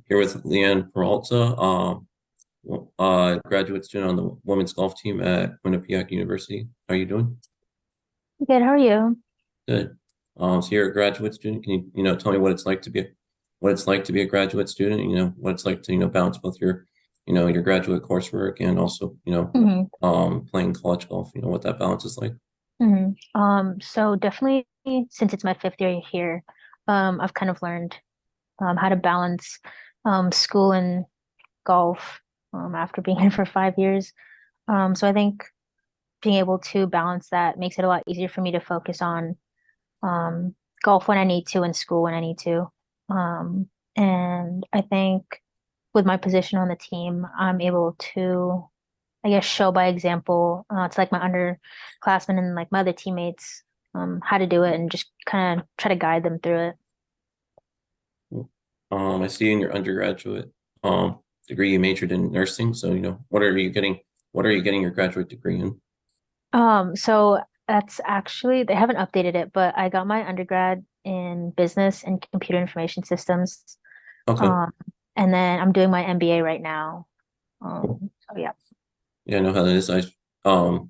here with Leeyen Peralta, graduate student on the women's golf team at Quinnipiac University. How are you doing? Good, how are you? Good. So you're a graduate student. Can you tell me what it's like to be a graduate student? What it's like to, balance both your graduate coursework and also, hmm playing college golf. What that balance is like. So definitely since it's my fifth year here, I've kind of learned how to balance school and golf after being here for 5 years. So I think being able to balance that makes it a lot easier for me to focus on golf when I need to and school when I need to. And I think with my position on the team, I'm able to I guess show by example to like my underclassmen and like my other teammates how to do it and just kind of try to guide them through it. I see in your undergraduate degree you majored in nursing. So, what are you getting your graduate degree in? So that's actually they haven't updated it, but I got my undergrad in business and computer information systems. Okay. Um, and then I'm doing my MBA right now. Cool. So yeah. Yeah, I know how that is. Um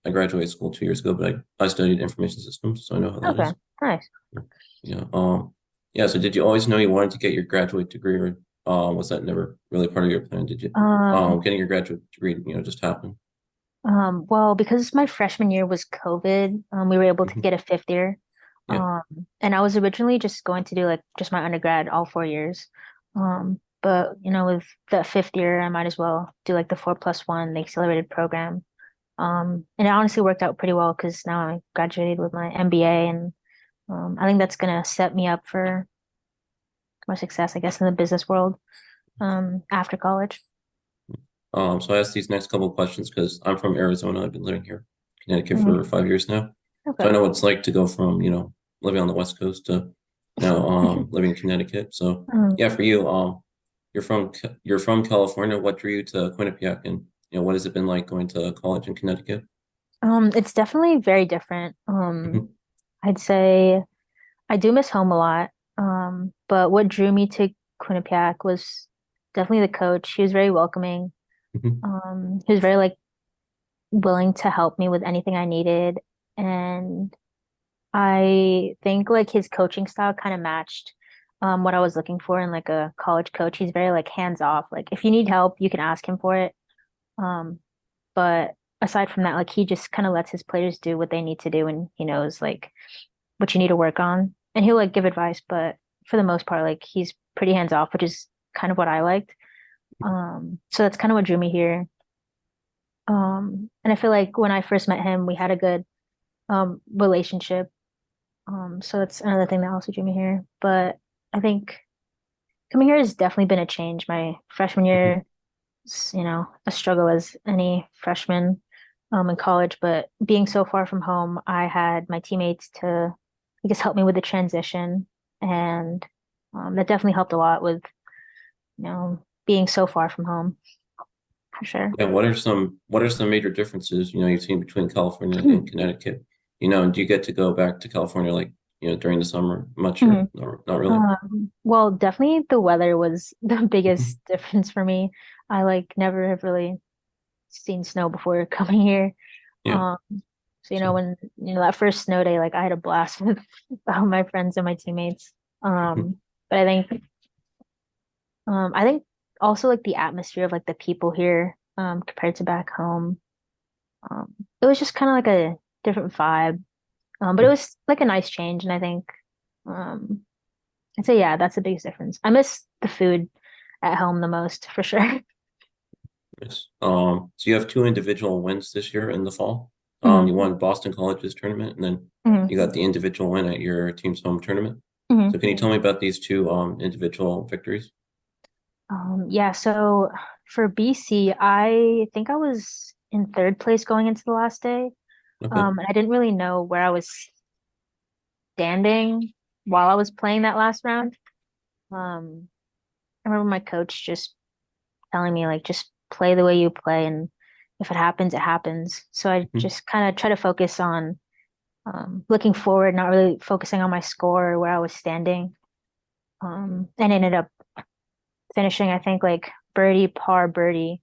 I graduated school 2 years ago, but I studied information systems, so I know how that Okay. is. Nice. Yeah. Yeah, so did you always know you wanted to get your graduate degree, or was that never really part of your plan? Did you Um, getting your graduate degree, just happen? well, because my freshman year was COVID, we were able to Hmm. get a fifth year. Yeah. Um, and I was originally just going to do like just my undergrad all 4 years. But with the fifth year, I might as well do like the 4+1, the accelerated program. And it honestly worked out pretty well because now I graduated with my MBA, and I think that's gonna set me up for more success, I guess, in the business world after college. So I asked these next couple of questions because I'm from Arizona. I've been living here, in Connecticut for Mhm. 5 years now. So I Okay. know what it's like to go from, living on the West Coast to now living in Connecticut. So Um, yeah, for you, you're from California. What drew you to Quinnipiac, and what has it been like going to college in Connecticut? it's definitely very different. Hmm. I'd say I do miss home a lot. But what drew me to Quinnipiac was definitely the coach. He was very welcoming. Hmm. He was very like willing to help me with anything I needed. And I think like his coaching style kind of matched what I was looking for in like a college coach. He's very like hands off. Like if you need help, you can ask him for it. Um, but aside from that, like he just kind of lets his players do what they need to do, and he knows like what you need to work on. And he'll like give advice, but for the most part, like he's pretty hands off, which is kind of what I liked. So that's kind of what drew me here. And I feel like when I first met him, we had a good relationship. So that's another thing that also drew me here. But I think coming here has definitely been a change. My freshman Hmm. year, a struggle as any freshman in college, but being so far from home, I had my teammates to, I guess, help me with the transition, and that definitely helped a lot with, being so far from home for sure. Yeah, what are some major differences, you've seen between California and Connecticut? And do you get to go back to California like, during the summer much, or Mhm. not really? Well, definitely the weather was the Mhm. biggest difference for me. I like never have really seen snow before coming here. Yeah. Um, so So, when that first snow day, like I had a blast with all my friends and my teammates. mhm. But I think also like the atmosphere of like the people here, compared to back home, it was just kind of like a different vibe. But it was like a nice change, and I think um, I'd say yeah, that's the biggest difference. I miss the food at home the most for sure. Yes. So you have two individual wins this year in the fall. You hmm won Boston College's tournament, and then you hmm got the individual win at your team's home tournament. So hmm can you tell me about these two individual victories? Yeah, so for BC, I think I was in third place going into the last day. Okay. And I didn't really know where I was standing while I was playing that last round. Um, I remember my coach just telling me like just play the way you play, and if it happens, it happens. So I Mhm. just kind of try to focus on looking forward, not really focusing on my score or where I was standing. And ended up finishing, I think, like birdie, par, birdie.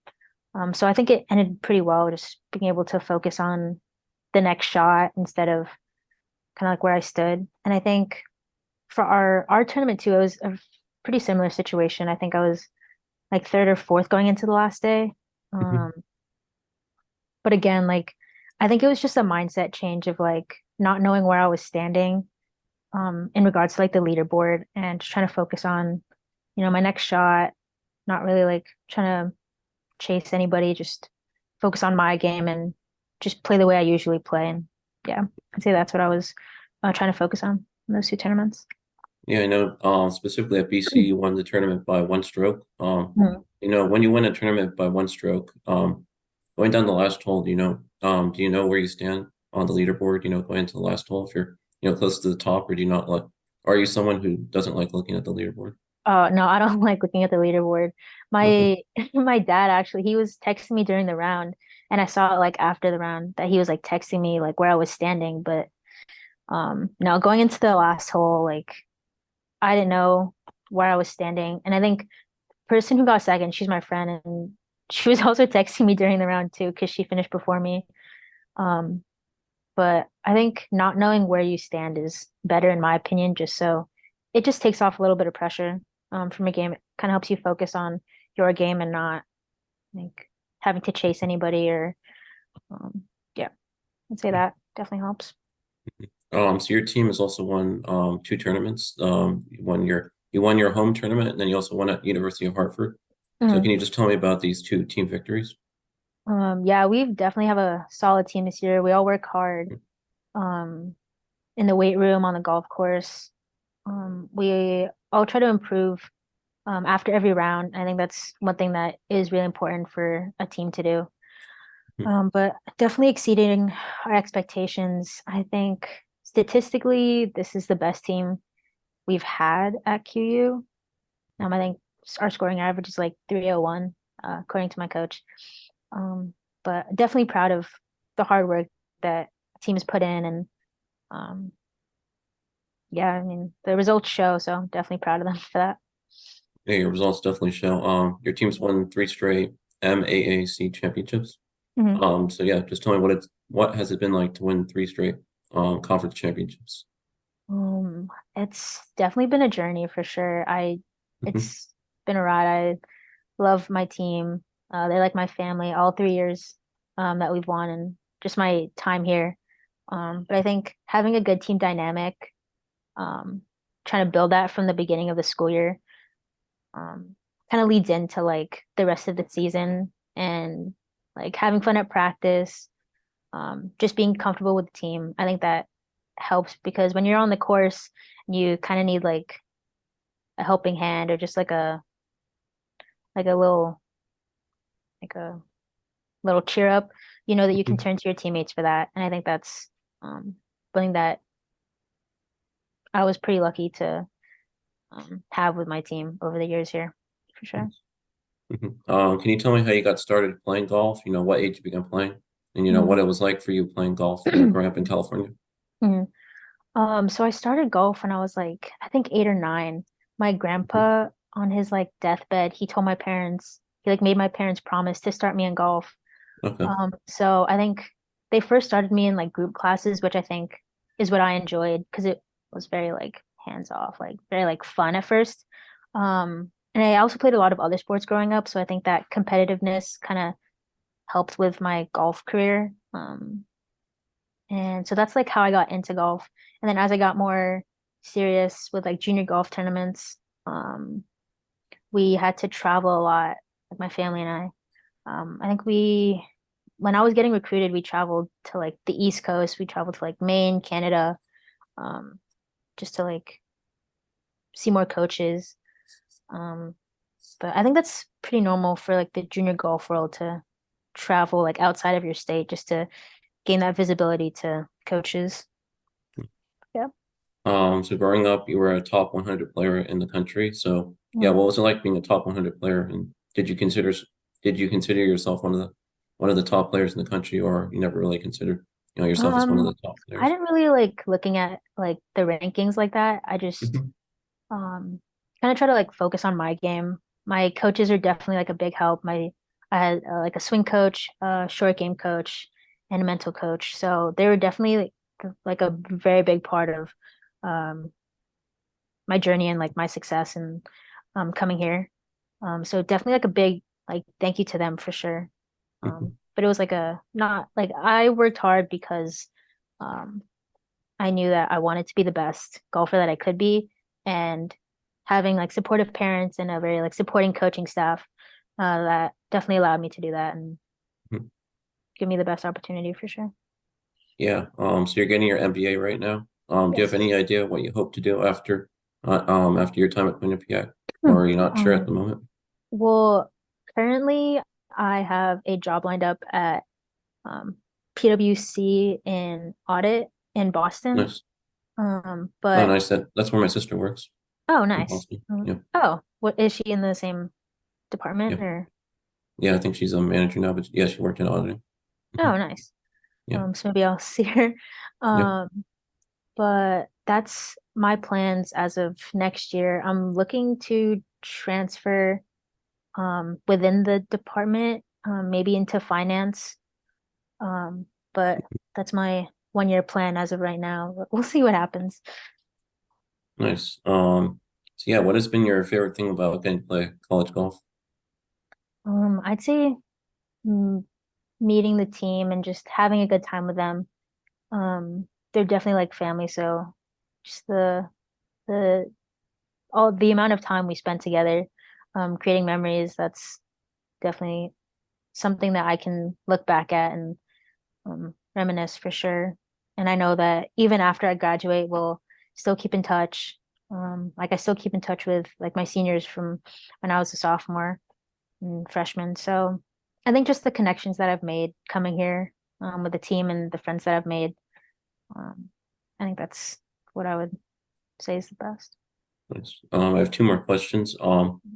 So I think it ended pretty well, just being able to focus on the next shot instead of kind of like where I stood. And I think for our tournament too, it was a pretty similar situation. I think I was like third or fourth going into the last day. Mhm. Um, but again, like I think it was just a mindset change of like not knowing where I was standing in regards to like the leaderboard and just trying to focus on, my next shot, not really like trying to chase anybody, just focus on my game and just play the way I usually play. And yeah, I'd say that's what I was trying to focus on in those two tournaments. Yeah, I know. Specifically at BC, you won the tournament by one stroke. Mhm. When you win a tournament by one stroke, going down the last hole, do you know where you stand on the leaderboard? Going into the last hole, if you're, close to the top, or do you not like? Or are you someone who doesn't like looking at the leaderboard? Oh no, I don't like looking at the leaderboard. Okay. My my dad actually, he was texting me during the round, and I saw like after the round that he was like texting me like where I was standing. But no, going into the last hole, like I didn't know where I was standing, and I think the person who got second, she's my friend, and she was also texting me during the round too because she finished before me. Um, but I think not knowing where you stand is better in my opinion, just so it just takes off a little bit of pressure from a game. It kind of helps you focus on your game and not like having to chase anybody or yeah, I'd say that definitely helps. So your team has also won two tournaments. You won your home tournament, and then you also won at University of Hartford. So can Mhm. you just tell me about these two team victories? Yeah, we definitely have a solid team this year. We all work hard um in the weight room on the golf course. We all try to improve after every round. I think that's one thing that is really important for a team to do. But definitely exceeding our expectations. I think statistically, this is the best team we've had at QU. I think our scoring average is like 301, according to my coach. Um, but definitely proud of the hard work that teams put in. And um, yeah, I mean, the results show. So I'm definitely proud of them for that. Yeah, your results definitely show. Your team's won three straight MAAC championships. Mhm. So yeah, just tell me what has it been like to win three straight conference championships? It's definitely been a journey for sure. Mhm. It's been a ride. I love my team. They're like my family, all 3 years that we've won and just my time here. But I think having a good team dynamic, um, trying to build that from the beginning of the school year, kind of leads into like the rest of the season and like having fun at practice, just being comfortable with the team. I think that helps because when you're on the course, you kind of need like a helping hand or just like a little like a little cheer up, that you can Mhm. turn to your teammates for that. And I think that's something that I was pretty lucky to have with my team over the years here, for sure. Mhm. Can you tell me how you got started playing golf? What age you began playing, and Mhm. what it was like for you playing golf, growing up in California? Mhm. So I started golf when I was like, I think 8 or 9. My Mhm. grandpa on his like deathbed, he told my parents, he like made my parents promise to start me in golf. Okay. So I think they first started me in like group classes, which I think is what I enjoyed because it was very like hands off, like very like fun at first. And I also played a lot of other sports growing up, so I think that competitiveness kind of helped with my golf career. And so that's like how I got into golf. And then as I got more serious with like junior golf tournaments, um, we had to travel a lot, like my family and I. I think when I was getting recruited, we traveled to like the East Coast. We traveled to like Maine, Canada, um, just to like see more coaches. Um, but I think that's pretty normal for like the junior golf world to travel like outside of your state just to gain that visibility to coaches. Yeah. So growing up, you were a top 100 player in the country. So yeah, Mm. what was it like being a top 100 player? And did you consider yourself one of the top players in the country, or you never really considered, yourself as one of Um, the top I players? didn't really like looking at like the rankings like that. I just Mhm. kind of try to like focus on my game, my coaches are definitely like a big help. I had like a swing coach, a short game coach, and a mental coach. So they were definitely like a very big part of um my journey and like my success and coming here. So definitely like a big like thank you to them for sure. Mhm. But it was like a not like I worked hard because um I knew that I wanted to be the best golfer that I could be, and having like supportive parents and a very like supporting coaching staff that definitely allowed me to do that and Mhm. give me the best opportunity for sure. Yeah. So you're getting your MBA right now. Do you have Yes. any idea what you hope to do after your time at Quinnipiac, Hmm. or are you not sure at the Um, moment? well, currently I have a job lined up at um, PwC in audit in Boston. Nice. Oh, But nice. That's where my sister works oh, in nice. Boston. Yeah. Oh, what is she in the same department Yeah. or? Yeah. I think she's a manager now, but yeah, she worked in auditing. Oh, Mhm. nice. Yeah. So maybe I'll see her. Yeah. Um, but that's my plans as of next year. I'm looking to transfer within the department, maybe into finance. Um, but that's my 1 year plan as of right now. But we'll see what happens. Nice. So yeah, what has been your favorite thing about getting to play college golf? I'd say mm, meeting the team and just having a good time with them. They're definitely like family, so just the all the amount of time we spent together, creating memories, that's definitely something that I can look back at and reminisce for sure. And I know that even after I graduate, we'll still keep in touch. Like I still keep in touch with like my seniors from when I was a sophomore and freshman. So I think just the connections that I've made coming here, with the team and the friends that I've made, um, I think that's what I would say is the best. Nice. I have two more questions.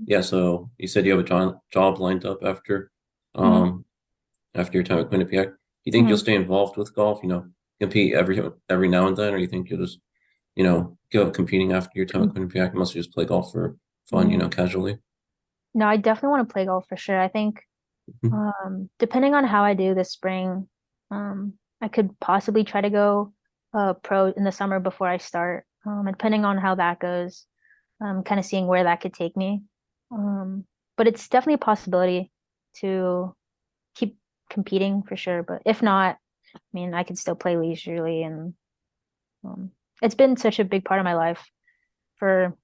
Yeah, so you said you have a job lined up Hmm. um, after your time at Quinnipiac. Do you think you'll Hmm. stay involved with golf? Compete every now and then, or you think you'll just, give up competing after your time at Quinnipiac? Unless you just play golf for fun, Hmm. casually. No, I definitely want to play golf for sure. I think Mhm. depending on how I do this spring, I could possibly try to go pro in the summer before I start. And depending on how that goes, kind of seeing where that could take me. Um, but it's definitely a possibility to keep competing for sure. But if not, I mean, I could still play leisurely, and um, it's been such a big part of my life for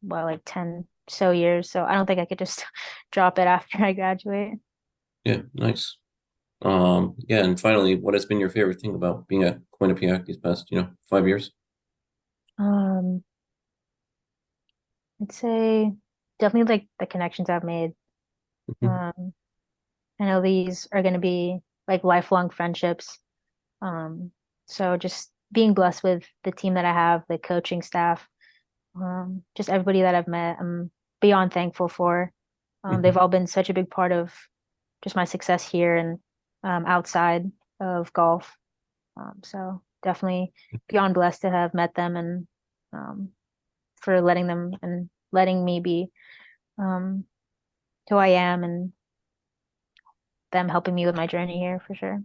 well, like 10 so years. So I don't think I could just drop it after I graduate. Yeah, nice. Yeah, and finally, what has been your favorite thing about being at Quinnipiac these past, 5 years? Um, I'd say definitely like the connections I've made. Mhm. Um, I know these are going to be like lifelong friendships. Um, so just being blessed with the team that I have, the coaching staff, just everybody that I've met, I'm beyond thankful for. They've Mhm. all been such a big part of just my success here and outside of golf. So definitely beyond blessed to have met them and um, for letting them and letting me be um, who I am and them helping me with my journey here for sure.